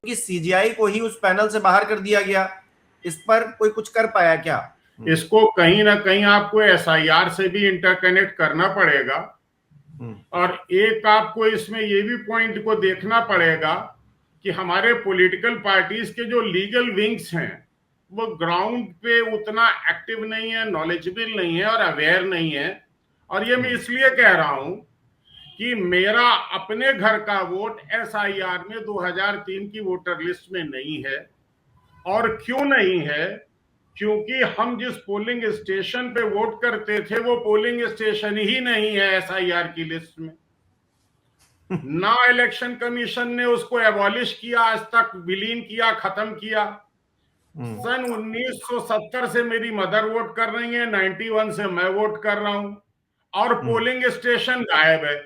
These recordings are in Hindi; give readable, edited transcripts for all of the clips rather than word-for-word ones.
कि सीजीआई को ही उस पैनल से बाहर कर दिया गया। इस पर कोई कुछ कर पाया क्या? इसको कहीं ना कहीं आपको एसआईआर से भी इंटरकनेक्ट करना पड़ेगा। और एक आपको इसमें ये भी पॉइंट को देखना पड़ेगा कि हमारे पॉलिटिकल पार्टीज के जो लीगल विंग्स हैं वो ग्राउंड पे उतना एक्टिव नहीं है, नॉलेजेबल नहीं है और अवेयर नहीं है। और ये मैं इसलिए कह रहा हूं कि मेरा अपने घर का वोट एसआईआर में 2003 की वोटर लिस्ट में नहीं है। और क्यों नहीं है? क्योंकि हम जिस पोलिंग स्टेशन पे वोट करते थे वो पोलिंग स्टेशन ही नहीं है एसआईआर की लिस्ट में। ना इलेक्शन कमीशन ने उसको एबॉलिश किया, आज तक विलीन किया, खत्म किया। सन 1970 से मेरी मदर वोट कर रही है, 91 से मैं वोट कर रहा हूं, और पोलिंग स्टेशन गायब है।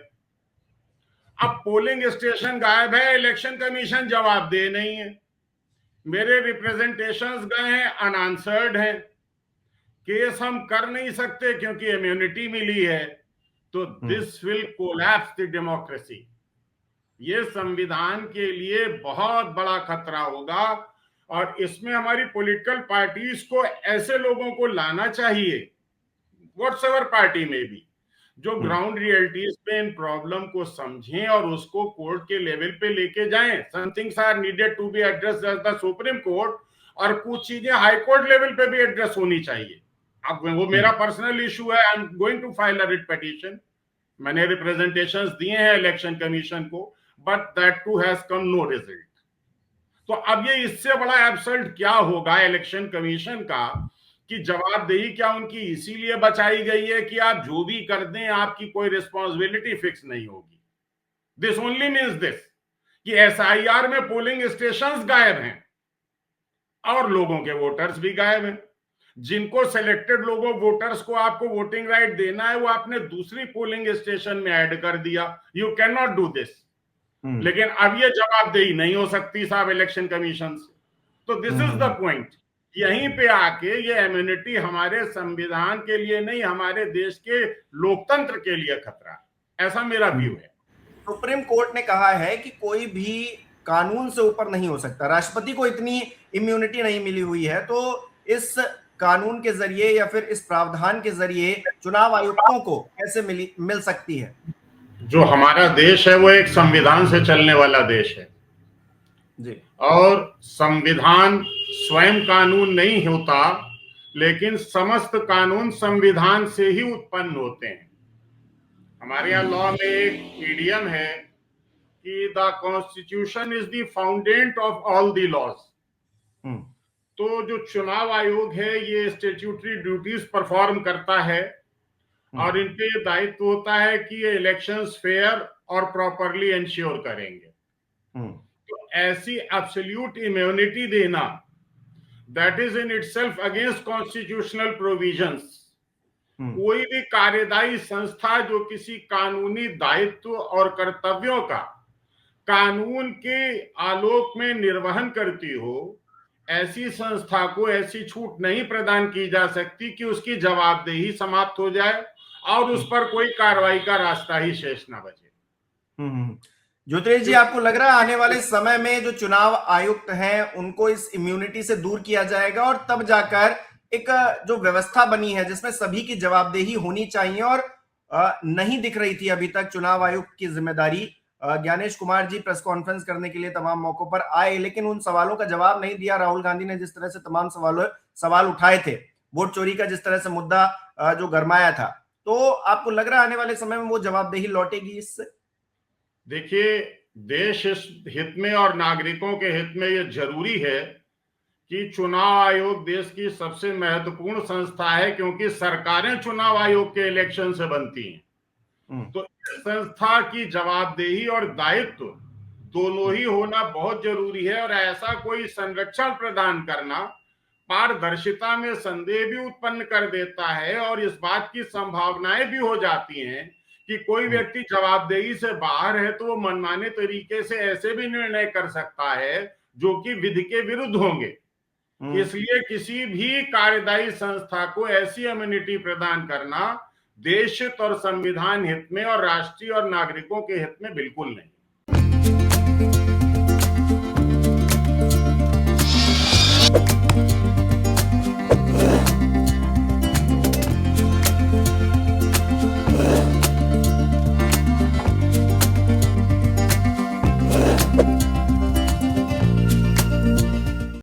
अब पोलिंग स्टेशन गायब है, इलेक्शन कमीशन जवाबदेह नहीं है। मेरे रिप्रेजेंटेशंस गए हैं, अनआंसर्ड हैं। केस हम कर नहीं सकते क्योंकि इम्यूनिटी मिली है। तो this will collapse the democracy. ये संविधान के लिए बहुत बड़ा खतरा होगा। और इसमें हमारी पॉलिटिकल पार्टीज को ऐसे लोगों को लाना चाहिए, व्हाट्सएवर पार्टी में भी, जो ग्राउंड रियलिटीज पे इन प्रॉब्लम को समझें और उसको कोर्ट के लेवल पे लेके जाएं। Some things are needed to be addressed at the supreme court, और कुछ चीजें हाई कोर्ट लेवल पे भी एड्रेस होनी चाहिए। अब वो मेरा पर्सनल इशू है, I am going to file a writ petition. मैंने रिप्रेजेंटेशंस दिए हैं इलेक्शन कमीशन को, but that too has come no result. तो अब ये इससे बड़ा एब्सर्ड क्या होगा इलेक्शन कमीशन का कि जवाबदेही क्या उनकी इसीलिए बचाई गई है कि आप जो भी कर दें आपकी कोई रिस्पॉन्सिबिलिटी फिक्स नहीं होगी। दिस ओनली मीन्स दिस कि एसआईआर में पोलिंग स्टेशंस गायब हैं और लोगों के वोटर्स भी गायब हैं। जिनको सिलेक्टेड लोगों वोटर्स को आपको वोटिंग राइट देना है वो आपने दूसरी पोलिंग स्टेशन में ऐड कर दिया। You can not do this. लेकिन अब ये जवाबदेही नहीं हो सकती साहब इलेक्शन कमीशन से। तो दिस इज द पॉइंट। यहीं पे आके ये इम्यूनिटी हमारे संविधान के लिए नहीं, हमारे देश के लोकतंत्र के लिए खतरा है। ऐसा मेरा व्यू है। सुप्रीम कोर्ट ने कहा है कि कोई भी कानून से ऊपर नहीं हो सकता। राष्ट्रपति को इतनी इम्यूनिटी नहीं मिली हुई है, तो इस कानून के जरिए या फिर इस प्रावधान के जरिए चुनाव आयुक्तों को कैसे मिल सकती है? जो हमारा देश है वो एक संविधान से चलने वाला देश है जी। और संविधान स्वयं कानून नहीं होता, लेकिन समस्त कानून संविधान से ही उत्पन्न होते हैं। हमारे यहाँ लॉ में एक इडियम है कि the constitution is the fountain of all the laws. तो जो चुनाव आयोग है ये स्टैट्यूटरी ड्यूटीज परफॉर्म करता है और इन पे दायित्व होता है कि ये इलेक्शंस फेयर और प्रॉपरली इंश्योर करेंगे। तो ऐसी एब्सोल्यूट इम्यूनिटी देना that is in itself against constitutional provisions. कोई भी कार्यदायी संस्था जो किसी कानूनी दायित्व और कर्तव्यों का कानून के आलोक में निर्वहन करती हो, ऐसी संस्था को ऐसी छूट नहीं प्रदान की जा सकती कि उसकी जवाबदेही समाप्त हो जाए और उस पर कोई कार्रवाई का रास्ता ही शेष ना बचे। ज्योतिष जी, आपको लग रहा है आने वाले समय में जो चुनाव आयुक्त हैं उनको इस इम्यूनिटी से दूर किया जाएगा और तब जाकर एक जो व्यवस्था बनी है जिसमें सभी की जवाबदेही होनी चाहिए और नहीं दिख रही थी अभी तक चुनाव आयुक्त की जिम्मेदारी? ज्ञानेश कुमार जी प्रेस कॉन्फ्रेंस करने के लिए तमाम मौकों पर आए, लेकिन उन सवालों का जवाब नहीं दिया। राहुल गांधी ने जिस तरह से तमाम सवाल उठाए थे, वोट चोरी का जिस तरह से मुद्दा जो गरमाया था, तो आपको लग रहा है आने वाले समय में वो जवाबदेही लौटेगी इससे? देखिए, देश हित में और नागरिकों के हित में यह जरूरी है कि चुनाव आयोग देश की सबसे महत्वपूर्ण संस्था है, क्योंकि सरकारें चुनाव आयोग के इलेक्शन से बनती हैं। तो इस संस्था की जवाबदेही और दायित्व दोनों ही होना बहुत जरूरी है। और ऐसा कोई संरक्षण प्रदान करना पारदर्शिता में संदेह भी उत्पन्न कर देता है और इस बात की संभावनाएं भी हो जाती हैं कि कोई व्यक्ति जवाबदेही से बाहर है तो वो मनमाने तरीके से ऐसे भी निर्णय कर सकता है जो कि विधि के विरुद्ध होंगे। इसलिए किसी भी कार्यदायी संस्था को ऐसी इम्यूनिटी प्रदान करना देश हित और संविधान हित में और राष्ट्रीय और नागरिकों के हित में बिल्कुल नहीं।